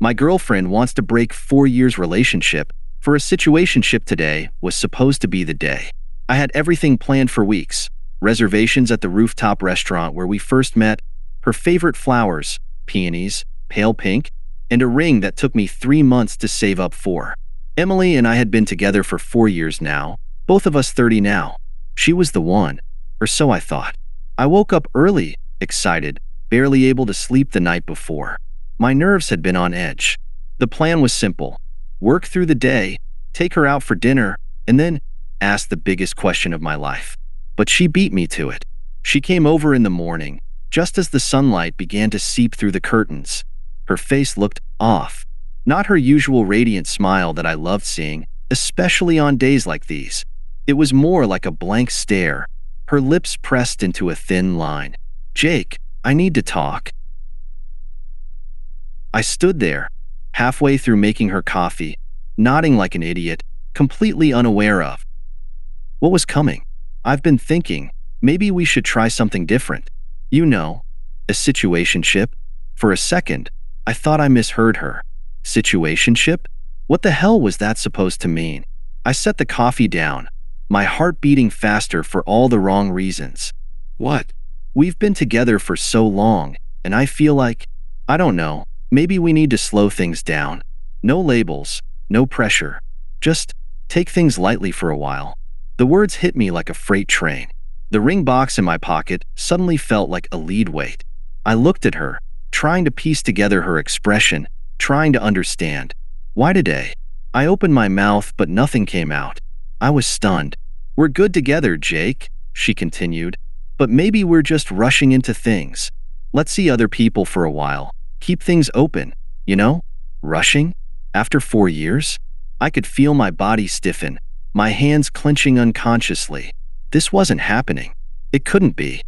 My girlfriend wants to break 4 years relationship for a situationship. Today was supposed to be the day. I had everything planned for weeks. Reservations at the rooftop restaurant where we first met, her favorite flowers, peonies, pale pink, and a ring that took me 3 months to save up for. Emily and I had been together for 4 years now, both of us 30 now. She was the one, or so I thought. I woke up early, excited, barely able to sleep the night before. My nerves had been on edge. The plan was simple: work through the day, take her out for dinner, and then ask the biggest question of my life. But she beat me to it. She came over in the morning, just as the sunlight began to seep through the curtains. Her face looked off. Not her usual radiant smile that I loved seeing, especially on days like these. It was more like a blank stare, her lips pressed into a thin line. "Jake, I need to talk." I stood there, halfway through making her coffee, nodding like an idiot, completely unaware of what was coming. "I've been thinking, maybe we should try something different. You know, a situationship?" For a second, I thought I misheard her. Situationship? What the hell was that supposed to mean? I set the coffee down, my heart beating faster for all the wrong reasons. "What? We've been together for so long, and I feel like, I don't know, maybe we need to slow things down. No labels, no pressure. Just take things lightly for a while." The words hit me like a freight train. The ring box in my pocket suddenly felt like a lead weight. I looked at her, trying to piece together her expression, trying to understand. "Why today?" I opened my mouth, but nothing came out. I was stunned. "We're good together, Jake," she continued, "but maybe we're just rushing into things. Let's see other people for a while. Keep things open, you know?" Rushing? After 4 years? I could feel my body stiffen, my hands clenching unconsciously. This wasn't happening. It couldn't be.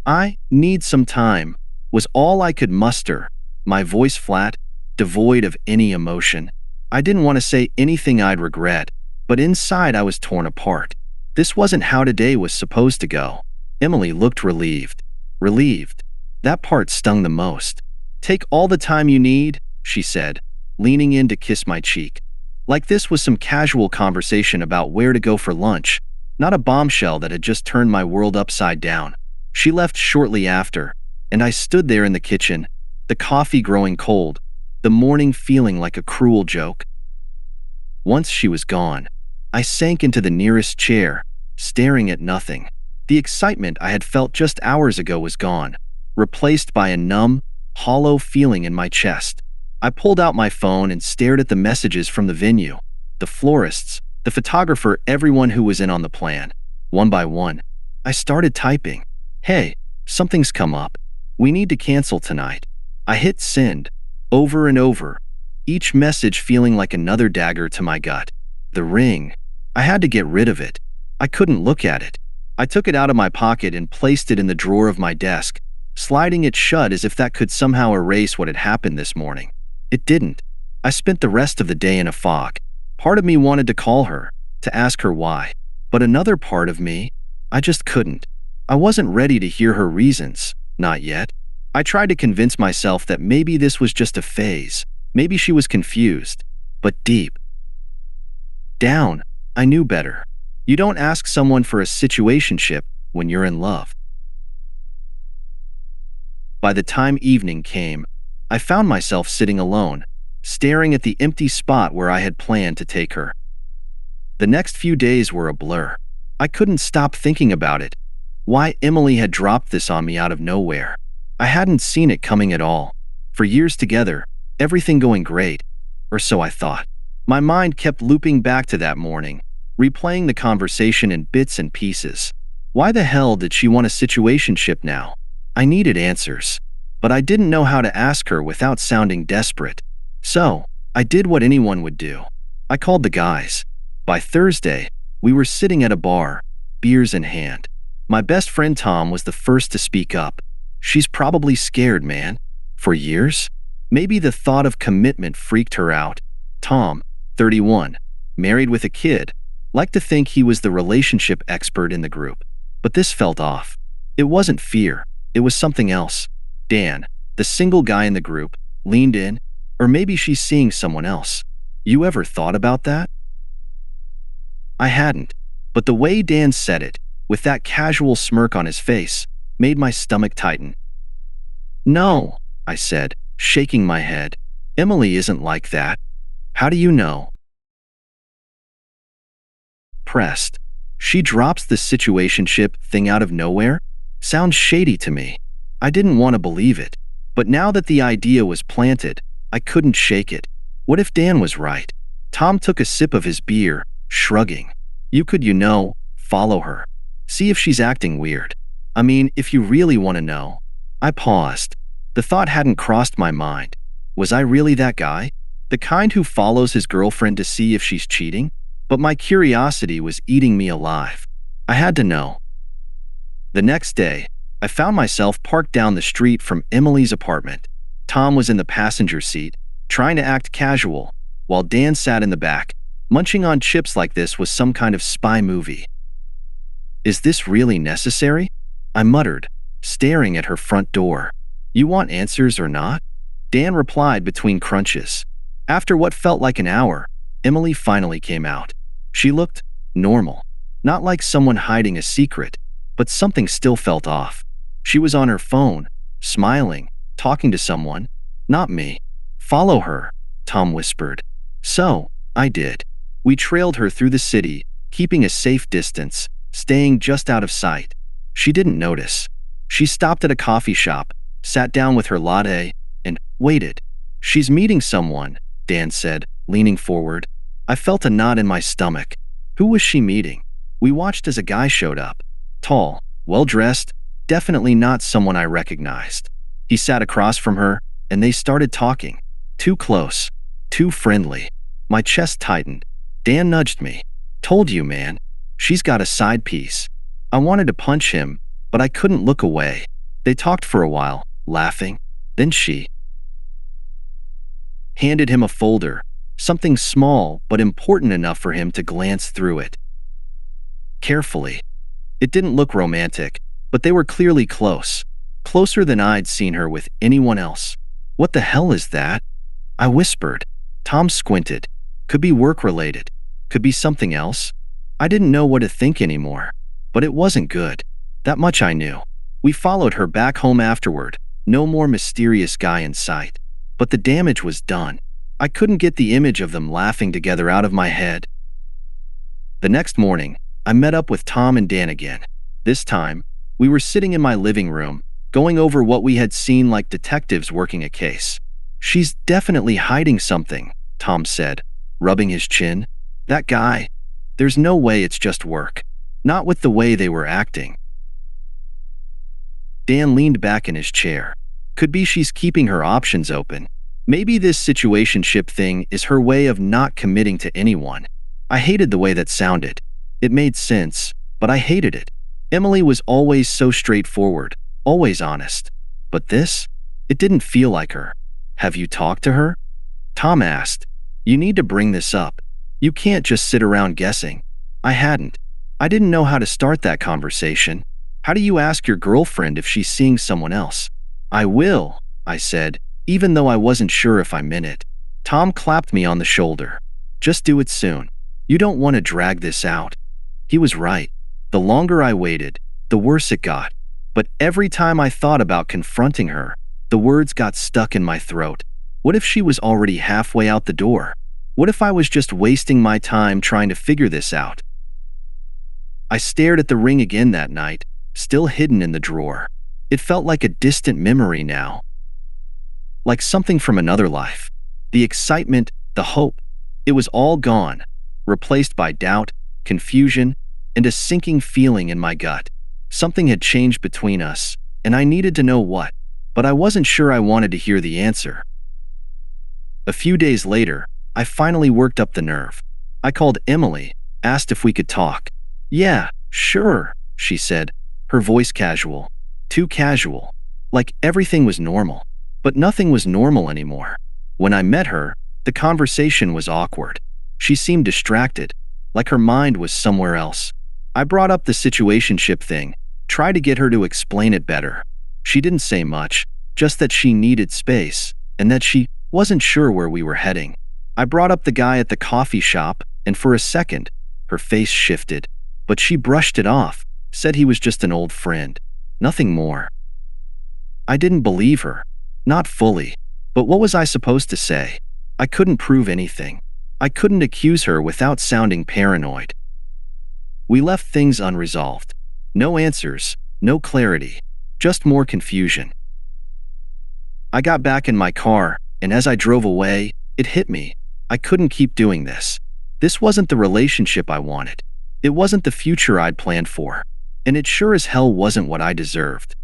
"I need some time," was all I could muster, my voice flat, devoid of any emotion. I didn't want to say anything I'd regret, but inside I was torn apart. This wasn't how today was supposed to go. Emily looked relieved. Relieved. That part stung the most. "Take all the time you need," she said, leaning in to kiss my cheek. Like this was some casual conversation about where to go for lunch, not a bombshell that had just turned my world upside down. She left shortly after, and I stood there in the kitchen, the coffee growing cold, the morning feeling like a cruel joke. Once she was gone, I sank into the nearest chair, staring at nothing. The excitement I had felt just hours ago was gone, replaced by a numb, hollow feeling in my chest. I pulled out my phone and stared at the messages from the venue, the florists, the photographer, everyone who was in on the plan. One by one, I started typing. "Hey, something's come up. We need to cancel tonight." I hit send, over and over, each message feeling like another dagger to my gut. The ring. I had to get rid of it. I couldn't look at it. I took it out of my pocket and placed it in the drawer of my desk, sliding it shut as if that could somehow erase what had happened this morning. It didn't. I spent the rest of the day in a fog. Part of me wanted to call her, to ask her why. But another part of me, I just couldn't. I wasn't ready to hear her reasons, not yet. I tried to convince myself that maybe this was just a phase. Maybe she was confused. But deep down, I knew better. You don't ask someone for a situationship when you're in love. By the time evening came, I found myself sitting alone, staring at the empty spot where I had planned to take her. The next few days were a blur. I couldn't stop thinking about it. Why Emily had dropped this on me out of nowhere. I hadn't seen it coming at all. For years together, everything going great, or so I thought. My mind kept looping back to that morning, replaying the conversation in bits and pieces. Why the hell did she want a situationship now? I needed answers. But I didn't know how to ask her without sounding desperate. So, I did what anyone would do. I called the guys. By Thursday, we were sitting at a bar, beers in hand. My best friend Tom was the first to speak up. "She's probably scared, man." For years? Maybe the thought of commitment freaked her out. Tom, 31, married with a kid, liked to think he was the relationship expert in the group. But this felt off. It wasn't fear. It was something else. Dan, The single guy in the group leaned in, or maybe she's seeing someone else. You ever thought about that? I hadn't, but the way Dan said it, with that casual smirk on his face, made my stomach tighten. No, I said, shaking my head. Emily isn't like that. How do you know? Pressed. She drops the situationship thing out of nowhere? Sounds shady to me. I didn't want to believe it, but now that the idea was planted, I couldn't shake it. What if Dan was right? Tom took a sip of his beer, shrugging. You could, follow her. See if she's acting weird. I mean, if you really want to know. I paused. The thought hadn't crossed my mind. Was I really that guy? The kind who follows his girlfriend to see if she's cheating? But my curiosity was eating me alive. I had to know. The next day, I found myself parked down the street from Emily's apartment. Tom was in the passenger seat, trying to act casual, while Dan sat in the back, munching on chips like this was some kind of spy movie. Is this really necessary? I muttered, staring at her front door. You want answers or not? Dan replied between crunches. After what felt like an hour, Emily finally came out. She looked normal, not like someone hiding a secret, but something still felt off. She was on her phone, smiling, talking to someone. Not me. Follow her, Tom whispered. So, I did. We trailed her through the city, keeping a safe distance, staying just out of sight. She didn't notice. She stopped at a coffee shop, sat down with her latte, and waited. She's meeting someone, Dan said, leaning forward. I felt a knot in my stomach. Who was she meeting? We watched as a guy showed up. Tall, well-dressed, definitely not someone I recognized. He sat across from her, and they started talking. Too close. Too friendly. My chest tightened. Dan nudged me. Told you, man. She's got a side piece. I wanted to punch him, but I couldn't look away. They talked for a while, laughing. Then she handed him a folder, something small but important enough for him to glance through it carefully. It didn't look romantic, but they were clearly close. Closer than I'd seen her with anyone else. What the hell is that? I whispered. Tom squinted. Could be work-related. Could be something else. I didn't know what to think anymore. But it wasn't good. That much I knew. We followed her back home afterward. No more mysterious guy in sight. But the damage was done. I couldn't get the image of them laughing together out of my head. The next morning, I met up with Tom and Dan again. This time, we were sitting in my living room, going over what we had seen like detectives working a case. She's definitely hiding something, Tom said, rubbing his chin. That guy. There's no way it's just work. Not with the way they were acting. Dan leaned back in his chair. Could be she's keeping her options open. Maybe this situationship thing is her way of not committing to anyone. I hated the way that sounded. It made sense, but I hated it. Emily was always so straightforward, always honest. But this? It didn't feel like her. Have you talked to her? Tom asked. You need to bring this up. You can't just sit around guessing. I hadn't. I didn't know how to start that conversation. How do you ask your girlfriend if she's seeing someone else? I will, I said, even though I wasn't sure if I meant it. Tom clapped me on the shoulder. Just do it soon. You don't want to drag this out. He was right. The longer I waited, the worse it got. But every time I thought about confronting her, the words got stuck in my throat. What if she was already halfway out the door? What if I was just wasting my time trying to figure this out? I stared at the ring again that night, still hidden in the drawer. It felt like a distant memory now. Like something from another life. The excitement, the hope, it was all gone, replaced by doubt, confusion, and a sinking feeling in my gut. Something had changed between us, and I needed to know what, but I wasn't sure I wanted to hear the answer. A few days later, I finally worked up the nerve. I called Emily, asked if we could talk. Yeah, sure, she said, her voice casual. Too casual. Like everything was normal. But nothing was normal anymore. When I met her, the conversation was awkward. She seemed distracted, like her mind was somewhere else. I brought up the situationship thing, tried to get her to explain it better. She didn't say much, just that she needed space, and that she wasn't sure where we were heading. I brought up the guy at the coffee shop, and for a second, her face shifted, but she brushed it off, said he was just an old friend. Nothing more. I didn't believe her. Not fully. But what was I supposed to say? I couldn't prove anything. I couldn't accuse her without sounding paranoid. We left things unresolved. No answers, no clarity, just more confusion. I got back in my car, and as I drove away, it hit me. I couldn't keep doing this. This wasn't the relationship I wanted. It wasn't the future I'd planned for. And it sure as hell wasn't what I deserved.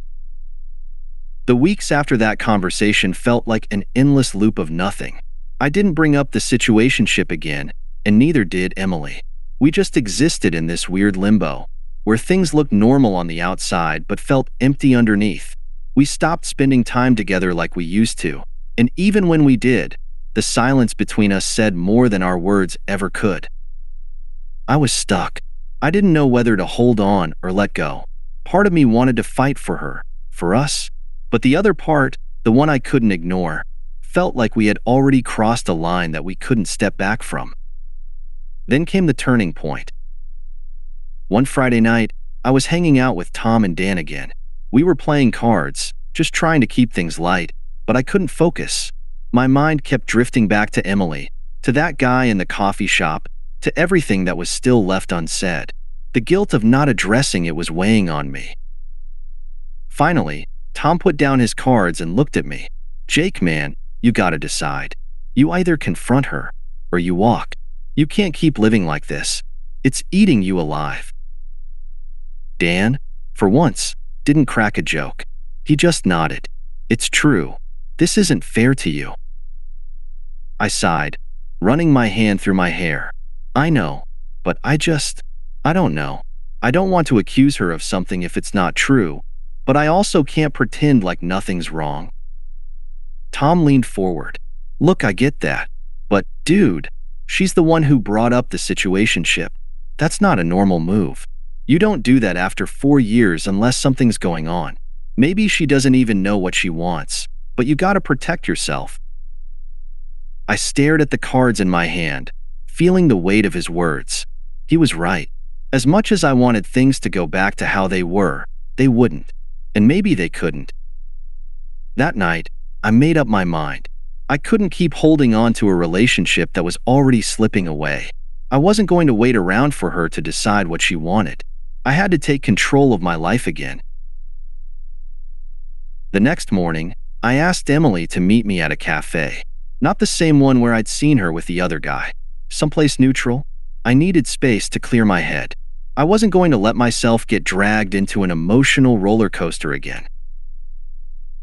The weeks after that conversation felt like an endless loop of nothing. I didn't bring up the situationship again, and neither did Emily. We just existed in this weird limbo, where things looked normal on the outside but felt empty underneath. We stopped spending time together like we used to, and even when we did, the silence between us said more than our words ever could. I was stuck. I didn't know whether to hold on or let go. Part of me wanted to fight for her, for us, but the other part, the one I couldn't ignore, felt like we had already crossed a line that we couldn't step back from. Then came the turning point. One Friday night, I was hanging out with Tom and Dan again. We were playing cards, just trying to keep things light, but I couldn't focus. My mind kept drifting back to Emily, to that guy in the coffee shop, to everything that was still left unsaid. The guilt of not addressing it was weighing on me. Finally, Tom put down his cards and looked at me. "Jake, man, you gotta decide. You either confront her, or you walk. You can't keep living like this. It's eating you alive." Dan, for once, didn't crack a joke. He just nodded. "It's true. This isn't fair to you." I sighed, running my hand through my hair. "I know, but I don't know. I don't want to accuse her of something if it's not true, but I also can't pretend like nothing's wrong." Tom leaned forward. "Look, I get that. But, dude, she's the one who brought up the situationship. That's not a normal move. You don't do that after 4 years unless something's going on. Maybe she doesn't even know what she wants, but you gotta protect yourself." I stared at the cards in my hand, feeling the weight of his words. He was right. As much as I wanted things to go back to how they were, they wouldn't. And maybe they couldn't. That night, I made up my mind. I couldn't keep holding on to a relationship that was already slipping away. I wasn't going to wait around for her to decide what she wanted. I had to take control of my life again. The next morning, I asked Emily to meet me at a cafe. Not the same one where I'd seen her with the other guy. Someplace neutral. I needed space to clear my head. I wasn't going to let myself get dragged into an emotional roller coaster again.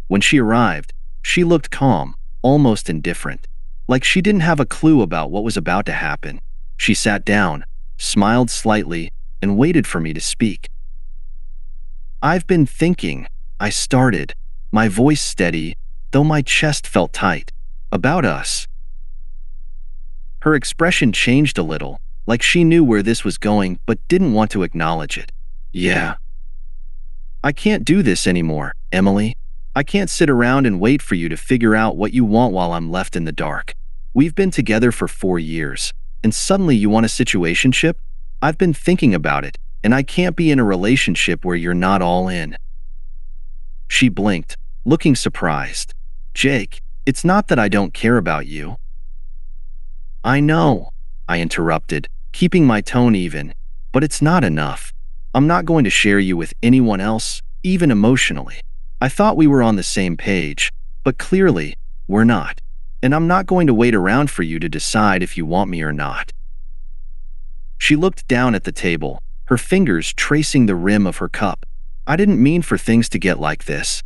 When she arrived, she looked calm, almost indifferent, like she didn't have a clue about what was about to happen. She sat down, smiled slightly, and waited for me to speak. "I've been thinking," I started, my voice steady, though my chest felt tight, "about us." Her expression changed a little, like she knew where this was going but didn't want to acknowledge it. "Yeah. I can't do this anymore, Emily. I can't sit around and wait for you to figure out what you want while I'm left in the dark. We've been together for 4 years, and suddenly you want a situationship? I've been thinking about it, and I can't be in a relationship where you're not all in." She blinked, looking surprised. "Jake, it's not that I don't care about you." "I know," I interrupted, keeping my tone even, "but it's not enough. I'm not going to share you with anyone else, even emotionally. I thought we were on the same page, but clearly, we're not. And I'm not going to wait around for you to decide if you want me or not." She looked down at the table, her fingers tracing the rim of her cup. "I didn't mean for things to get like this.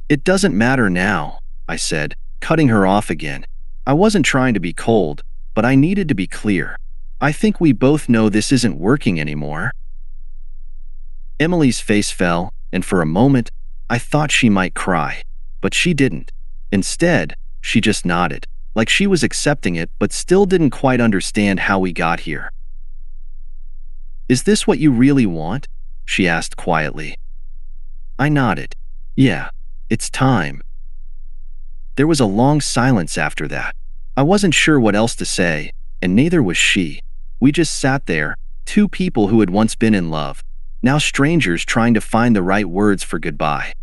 It doesn't matter now," I said, cutting her off again. I wasn't trying to be cold, but I needed to be clear. "I think we both know this isn't working anymore." Emily's face fell, and for a moment, I thought she might cry, but she didn't. Instead, she just nodded, like she was accepting it but still didn't quite understand how we got here. "Is this what you really want?" she asked quietly. I nodded. Yeah, it's time. There was a long silence after that. I wasn't sure what else to say, and neither was she. We just sat there, two people who had once been in love, now strangers trying to find the right words for goodbye.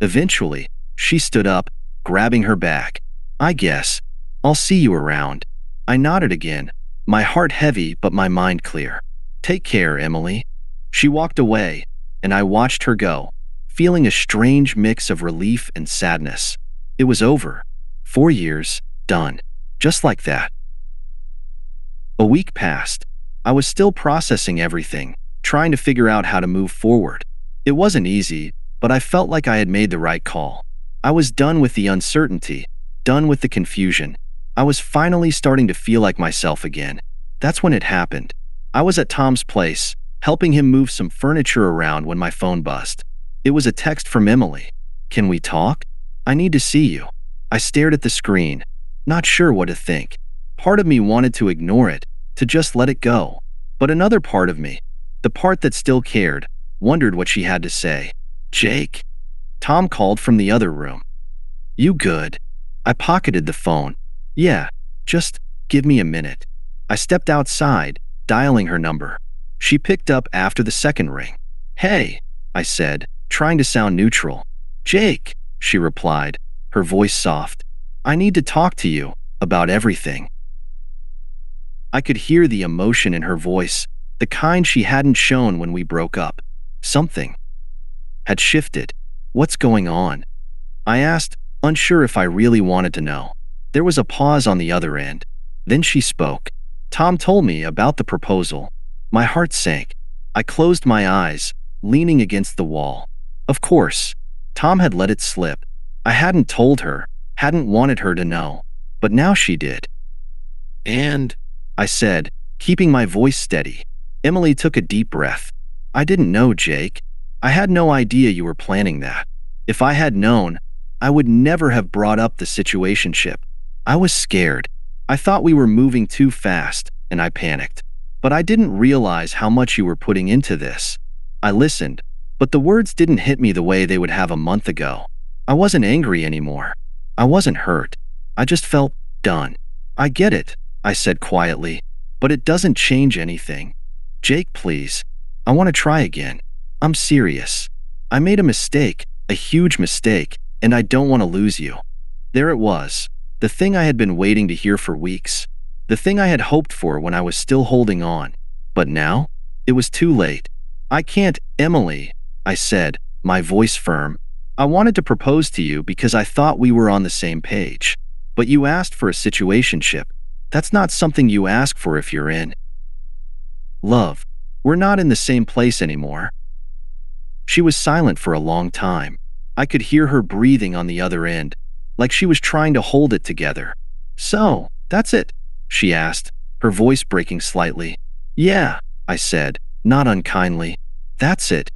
Eventually, she stood up, grabbing her bag. I guess. I'll see you around. I nodded again, my heart heavy but my mind clear. Take care, Emily. She walked away, and I watched her go, feeling a strange mix of relief and sadness. It was over. 4 years, done. Just like that. A week passed. I was still processing everything, trying to figure out how to move forward. It wasn't easy, but I felt like I had made the right call. I was done with the uncertainty, done with the confusion. I was finally starting to feel like myself again. That's when it happened. I was at Tom's place, helping him move some furniture around when my phone buzzed. It was a text from Emily. Can we talk? I need to see you. I stared at the screen, not sure what to think. Part of me wanted to ignore it, to just let it go. But another part of me, the part that still cared, wondered what she had to say. Jake? Tom called from the other room. You good? I pocketed the phone. Yeah, just give me a minute. I stepped outside, dialing her number. She picked up after the second ring. Hey, I said, trying to sound neutral. Jake, she replied, her voice soft. I need to talk to you about everything. I could hear the emotion in her voice, the kind she hadn't shown when we broke up. Something had shifted. What's going on? I asked, unsure if I really wanted to know. There was a pause on the other end. Then she spoke. Tom told me about the proposal. My heart sank. I closed my eyes, leaning against the wall. Of course, Tom had let it slip. I hadn't told her, hadn't wanted her to know, but now she did. And, I said, keeping my voice steady. Emily took a deep breath. I didn't know, Jake. I had no idea you were planning that. If I had known, I would never have brought up the situationship. I was scared. I thought we were moving too fast, and I panicked. But I didn't realize how much you were putting into this. I listened, but the words didn't hit me the way they would have a month ago. I wasn't angry anymore. I wasn't hurt. I just felt done. I get it, I said quietly, but it doesn't change anything. Jake, please. I want to try again. I'm serious. I made a mistake, a huge mistake, and I don't want to lose you. There it was, the thing I had been waiting to hear for weeks, the thing I had hoped for when I was still holding on. But now, it was too late. I can't, Emily, I said, my voice firm. I wanted to propose to you because I thought we were on the same page. But you asked for a situationship. That's not something you ask for if you're in love. We're not in the same place anymore. She was silent for a long time. I could hear her breathing on the other end, like she was trying to hold it together. So, that's it? She asked, her voice breaking slightly. Yeah, I said, not unkindly. That's it.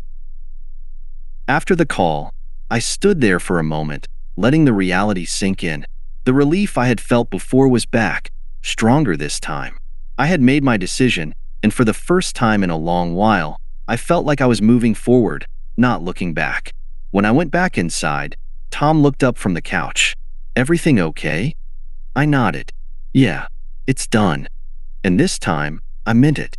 After the call, I stood there for a moment, letting the reality sink in. The relief I had felt before was back, stronger this time. I had made my decision, and for the first time in a long while, I felt like I was moving forward, not looking back. When I went back inside, Tom looked up from the couch. Everything okay? I nodded. Yeah, it's done. And this time, I meant it.